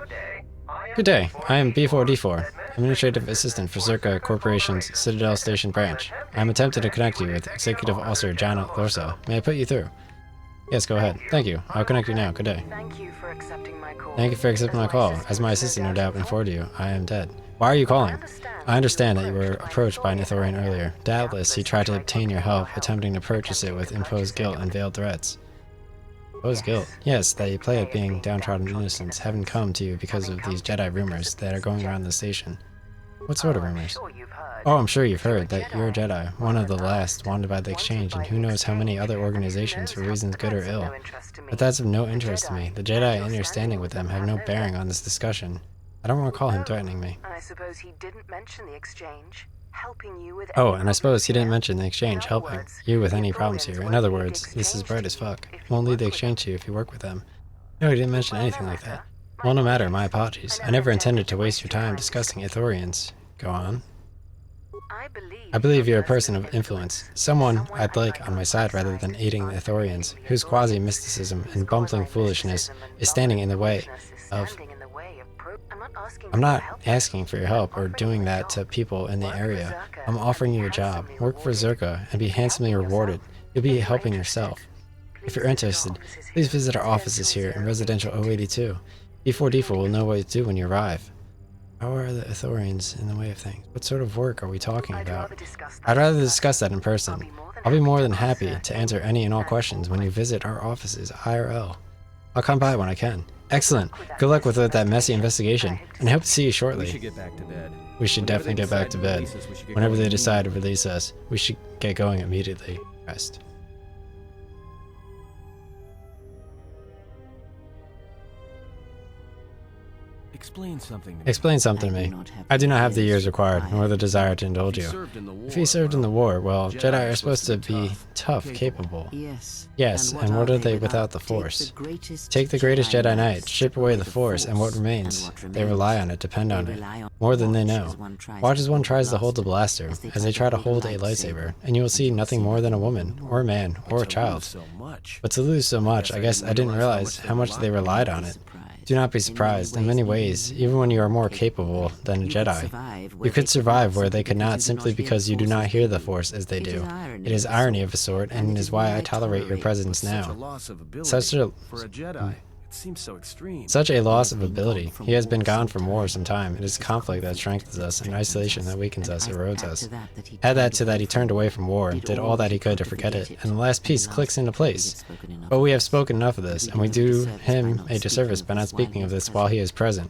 Good day, I am B4D4, Administrative Assistant for Zerka Corporation's Citadel Station branch. I'm attempting to connect you with Executive Officer Janet Lorsa. May I put you through? Yes, go ahead. Thank you. I'll connect you now. Good day. Thank you for accepting my call. Thank you for accepting my call. As my assistant no doubt informed you, I am dead. Why are you calling? I understand that you were approached by an Ithorian earlier. Doubtless, he tried to obtain your help, attempting to purchase it with imposed guilt and veiled threats. Imposed guilt? Yes, that you play at being downtrodden innocents haven't come to you because of these Jedi rumors that are going around the station. What sort of rumors? Oh, I'm sure you've heard that you're a Jedi, one of the last wanted by the Exchange, and who knows how many other organizations for reasons good or ill. But that's of no interest to me. The Jedi and your standing with them have no bearing on this discussion. I don't recall him threatening me. I suppose he didn't mention the Exchange, helping you with. Oh, and I suppose he didn't mention the Exchange helping you with any problems here. In other words, this is bright as fuck. Won't lead the Exchange to you if you work with them. No, he didn't mention anything like that. Well, no matter, my apologies. I never intended to waste your time discussing Ithorians. Go on. I believe you're a person of influence, someone I'd like on my side rather than aiding the Ithorians, whose quasi-mysticism and bumbling foolishness is standing in the way of... I'm not asking for your help or doing that to people in the area. I'm offering you a job. Work for Zerka and be handsomely rewarded. You'll be helping yourself. If you're interested, please visit our offices here in Residential 082. D4D4 will know what to do when you arrive. How are the Ithorians in the way of things? What sort of work are we talking about? I'd rather discuss that in person. I'll be more than happy to answer any and all questions when you visit our offices IRL. I'll come by when I can. Excellent. Good luck with that messy investigation, and I hope to see you shortly. We should get back to bed. We should definitely get back to bed. Whenever they decide to release us, we should get going immediately. Rest. Explain something to me. Explain something to me. I do not have the years required, nor the desire to indulge you. If he served in the war, well, Jedi are supposed to be tough, capable. Yes, and what are they without the Force? Take the greatest Jedi Knight, strip away the Force, and what remains? They rely on it, depend on it, more than they know. Watch as one tries to hold the blaster, as they try to hold a lightsaber, and you will see nothing more than a woman, or a man, or a child. But to lose so much, I guess I didn't realize how much they relied on it. Do not be surprised. In many ways, even when you are more capable than a Jedi, you could survive where they could not simply because you do not hear the Force as they do. It is irony of a sort, and it is why I tolerate your presence now. Such a seems so extreme. Such a loss of ability. He has been gone from war some time. It is conflict that strengthens us, and isolation that weakens us, erodes us. Add that to that he turned away from war, did all that he could to forget it, and the last piece clicks into place. But we have spoken enough of this, and we do him a disservice by not speaking of this while he is present.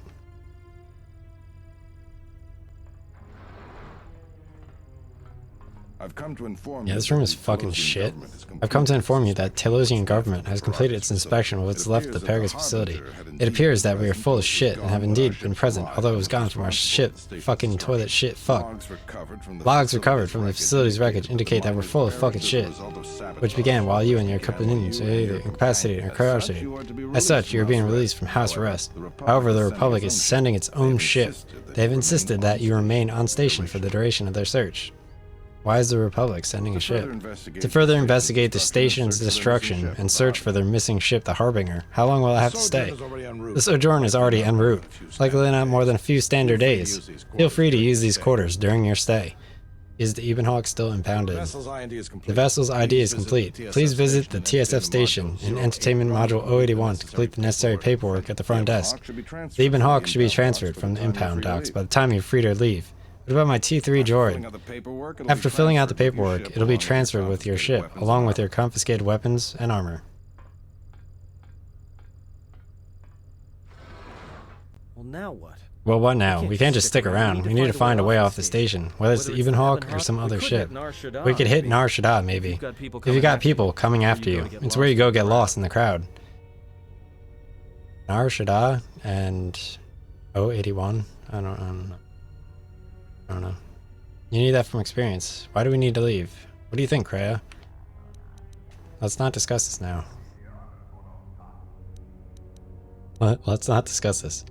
I've come to inform Yeah, this room is fucking shit. I've come to inform you that Telosian government has completed its inspection of what's left of the Paragus facility. It appears that we are full of shit and have indeed been present, although it was gone from our shit. Fucking toilet shit fuck. Logs recovered from the facility's wreckage indicate that we're full of fucking shit, which began while you and your companions are either incapacitated or incarcerated. As such, you are being released from house arrest. However, the Republic is sending its own ship. They have insisted that you remain on station for the duration of their search. Why is the Republic sending a ship? To further investigate the station's destruction and search for their missing ship, the Harbinger. How long will I have to stay? The sojourn is already en route, likely not more than a few standard days. Feel free to use these quarters during your stay. Is the Ebenhawk still impounded? The vessel's ID is complete. Please visit the TSF station in Entertainment Module 081 to complete the necessary paperwork at the front desk. The Ebenhawk should be transferred from the impound docks by the time you're free to leave. What about my T3 droid? After filling out the paperwork, it'll be transferred with your ship, along with your confiscated weapons and armor. Well, now what? Well, what now? We can't just stick around. We need to find a way off the station, whether it's the Ebenhawk or some other ship. We could hit Nar Shaddaa, maybe. If you got people coming after you, it's where you go get lost in the crowd. Nar Shaddaa and 081? I don't know. I don't know. You need that from experience. Why do we need to leave? What do you think, Kreia? Let's not discuss this now. Let's not discuss this.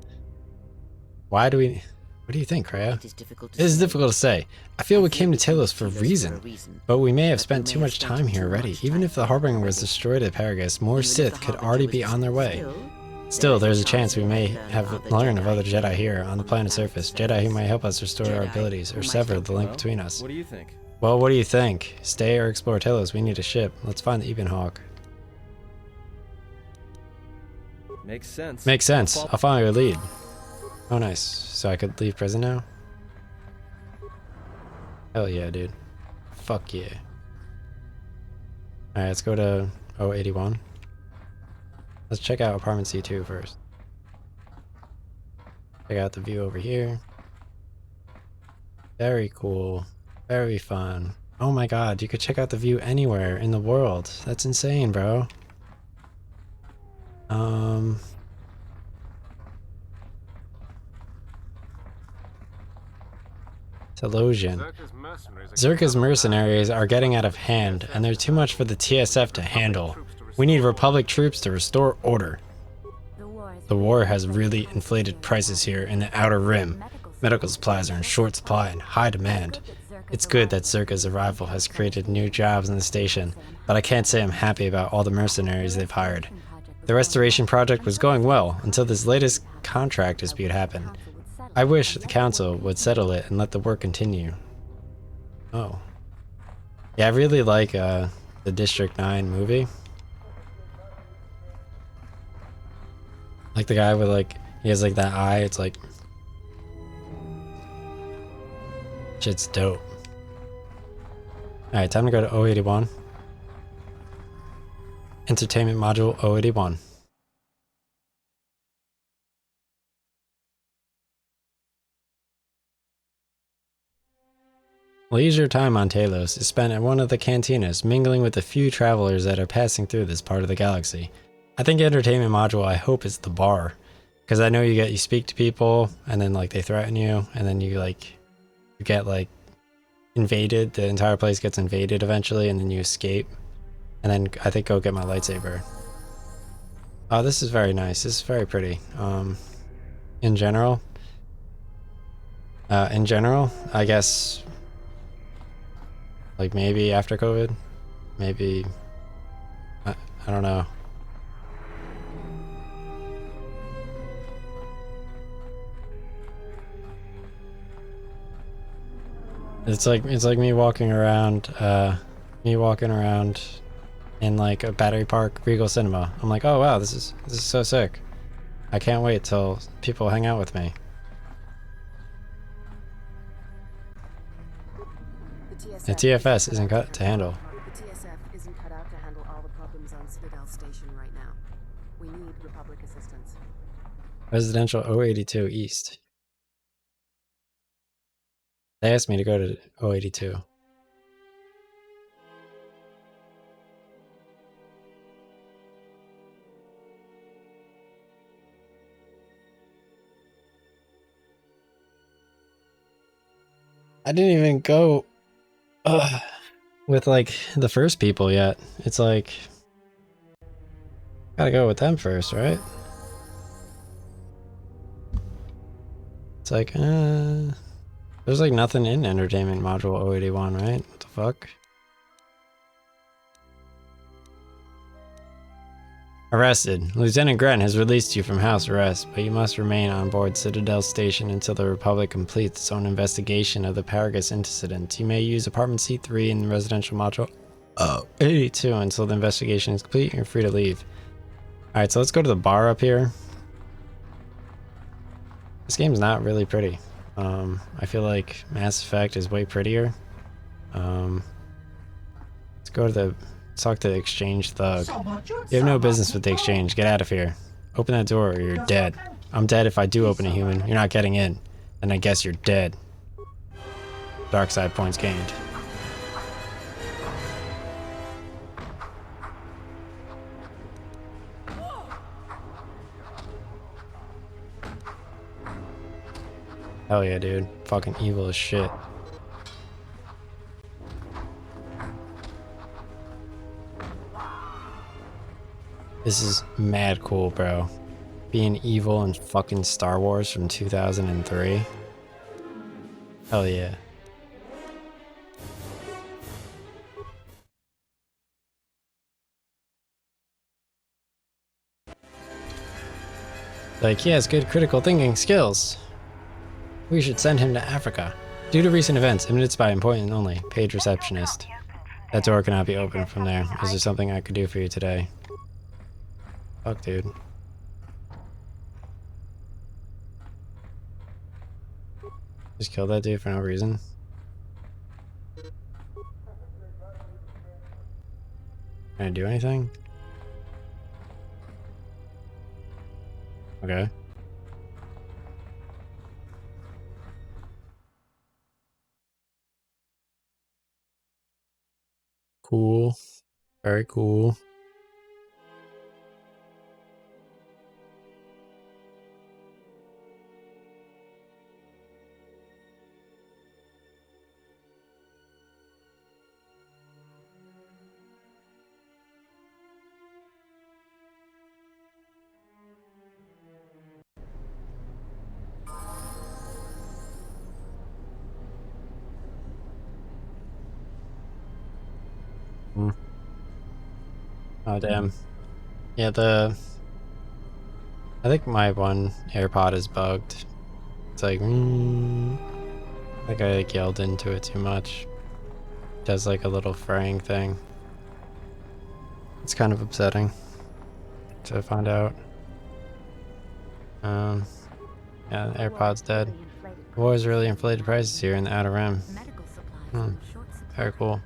Why do we... What do you think, Kreia? It is difficult to say. I feel we came to Talos for a reason, but we may have spent too much time here already. Even if the Harbinger was destroyed at Paragus, more Sith could already be on their way. Still, there's a chance we may have learned of other Jedi here on the planet's surface. Jedi who might help us restore our abilities or sever the link between us. What do you think? Well, what do you think? Stay or explore Talos? We need a ship. Let's find the Ebenhawk. Makes sense. Makes sense. I'll follow your lead. Oh, nice. So I could leave prison now? Hell yeah, dude. Fuck yeah. Alright, let's go to 081. Let's check out apartment C2 first. Check out the view over here. Very cool. Very fun. Oh my god, you could check out the view anywhere in the world. That's insane, bro. Telosian. Zerka's mercenaries are getting out of hand, and they're too much for the TSF to handle. We need Republic troops to restore order. The war has really inflated prices here in the Outer Rim. Medical supplies are in short supply and high demand. It's good that Zerka's arrival has created new jobs in the station, but I can't say I'm happy about all the mercenaries they've hired. The restoration project was going well until this latest contract dispute happened. I wish the council would settle it and let the work continue. Oh. Yeah, I really like the District 9 movie. Like the guy with like, he has like that eye, it's like... Shit's dope. Alright, time to go to 081. Entertainment module 081. Leisure time on Talos is spent at one of the cantinas, mingling with the few travelers that are passing through this part of the galaxy. I think entertainment module I hope is the bar, because I know you speak to people, and then like they threaten you, and then you get like invaded. The entire place gets invaded eventually, and then you escape, and then I think go get my lightsaber. Oh, this is very nice. This is very pretty. In general, I guess. Like maybe after COVID, maybe, I don't know. It's like me walking around in like a Battery Park Regal Cinema. I'm like, oh wow, this is so sick. I can't wait till people hang out with me. The TFS isn't cut to handle. The TSF isn't cut out to handle all the problems on Citadel Station right now. We need Republic assistance. Residential 082 East. They asked me to go to 082. I didn't even go with like the first people yet. It's like, gotta go with them first, right? It's like, there's like nothing in entertainment module 081, right? What the fuck? Arrested. Lieutenant Grant has released you from house arrest, but you must remain on board Citadel Station until the Republic completes its own investigation of the Paragus incident. You may use apartment C3 in the residential module 82 until the investigation is complete. You're free to leave. Alright, so let's go to the bar up here. This game's not really pretty. I feel like Mass Effect is way prettier. Let's go to the... talk to the exchange thug. You have no business with the exchange. Get out of here. Open that door or you're dead. I'm dead if I do open a human. You're not getting in. Then I guess you're dead. Dark side points gained. Hell yeah, dude. Fucking evil as shit. This is mad cool, bro. Being evil in fucking Star Wars from 2003. Hell yeah. Like, he has good critical thinking skills. We should send him to Africa. Due to recent events, admitted by appointment only. Page receptionist. That door cannot be opened from there. Is there something I could do for you today? Fuck, dude. Just kill that dude for no reason. Can I do anything? Okay. Cool. Very cool. Hmm. Oh damn. Yeah, I think my one AirPod is bugged. It's like, I think I like, yelled into it too much. It does like a little fraying thing. It's kind of upsetting to find out. Yeah, the AirPod's dead. The war's really inflated prices here in the Outer Rim. Very cool.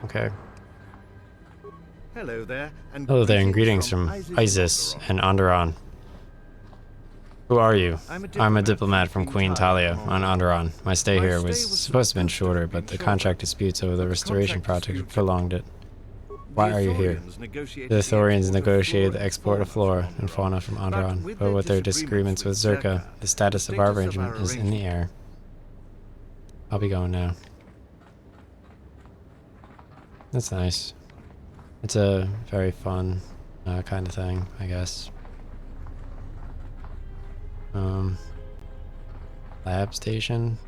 Okay. Hello there, Hello there, and greetings from Isis and Onderon. Who are you? I'm a diplomat from Queen Talia on Onderon. My stay here was supposed to have been shorter, but the contract disputes over the restoration project prolonged it. Why are you here? The Thorians negotiated the export of flora and fauna from Onderon, but with their disagreements with Zerka, the status of our arrangement is in the air. I'll be going now. That's nice. It's a very fun kind of thing, I guess. Lab station.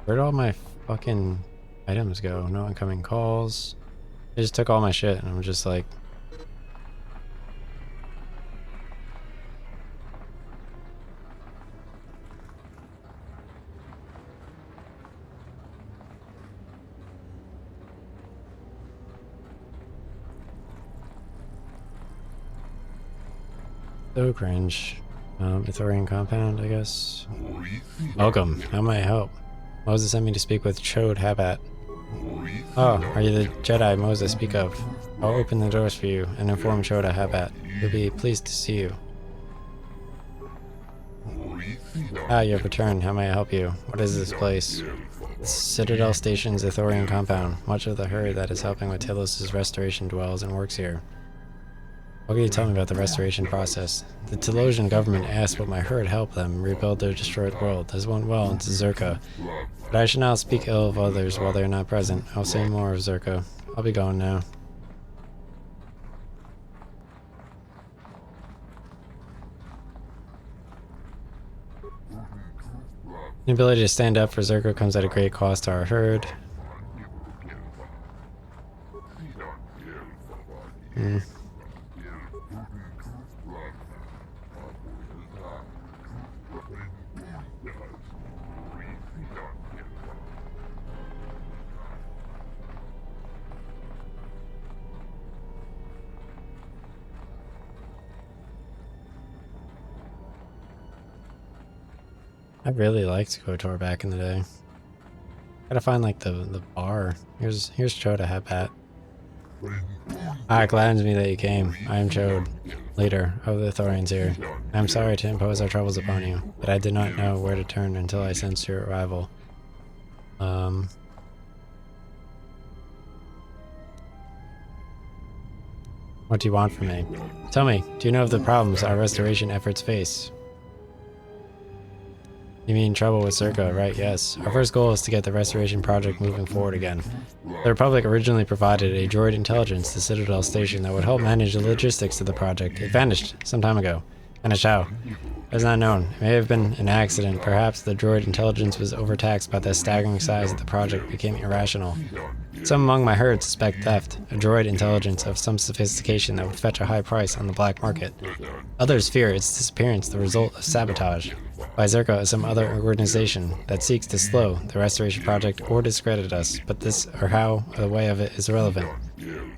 Where'd all my fucking items go? No incoming calls. They just took all my shit and I'm just like... So cringe. Ithorian compound, I guess. Welcome. How may I help? Moses sent me to speak with Chode Habat. Oh, are you the Jedi Moses speak of? I'll open the doors for you and inform Chode Habat. He'll be pleased to see you. Ah, you have returned. How may I help you? What is this place? Citadel Station's Ithorian compound. Much of the herd that is helping with Telos' restoration dwells and works here. What can you tell me about the restoration process? The Telosian government asked what my herd help them rebuild their destroyed world. This went well into Zerka. But I should not speak ill of others while they are not present. I'll say more of Zerka. I'll be going now. The ability to stand up for Zerka comes at a great cost to our herd. I really liked KOTOR back in the day. Gotta find like the bar. Here's Chode Habat. Ah, it gladdens me that you came. I am Chode, leader of the Thorians here. I am sorry to impose our troubles upon you, but I did not know where to turn until I sensed your arrival. What do you want from me? Tell me, do you know of the problems our restoration efforts face? You mean trouble with Zerka, right? Yes. Our first goal is to get the restoration project moving forward again. The Republic originally provided a droid intelligence to Citadel Station that would help manage the logistics of the project. It vanished some time ago. Vanished how? It is not known. It may have been an accident. Perhaps the droid intelligence was overtaxed by the staggering size that the project became irrational. Some among my herd suspect theft, a droid intelligence of some sophistication that would fetch a high price on the black market. Others fear its disappearance the result of sabotage by Zerka or some other organization that seeks to slow the restoration project or discredit us, but this or how the way of it is irrelevant.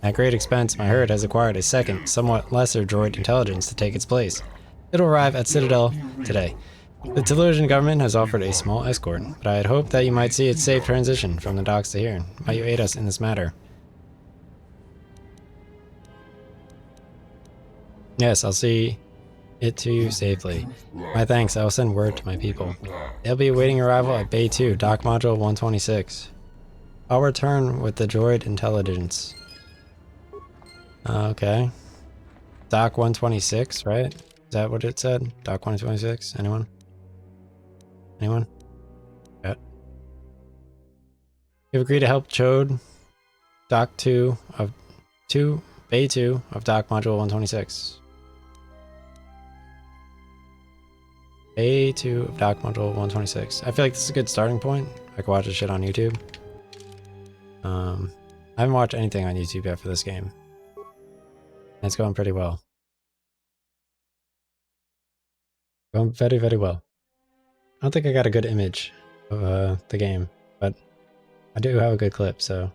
At great expense, my herd has acquired a second, somewhat lesser droid intelligence to take its place. It'll arrive at Citadel today. The Telosian government has offered a small escort, but I had hoped that you might see its safe transition from the docks to here. Might you aid us in this matter? Yes, I'll see it to you safely. My thanks, I will send word to my people. They'll be awaiting arrival at Bay 2, Dock Module 126. I'll return with the droid intelligence. Okay. Dock 126, right? Is that what it said? Dock 126? Anyone? Anyone? Yeah. You've agreed to help Chode Dock 2 of Bay 2 of Dock Module 126. Bay 2 of Dock Module 126. I feel like this is a good starting point. I could watch this shit on YouTube. I haven't watched anything on YouTube yet for this game. And it's going pretty well. Going very, very well. I don't think I got a good image of the game, but I do have a good clip, so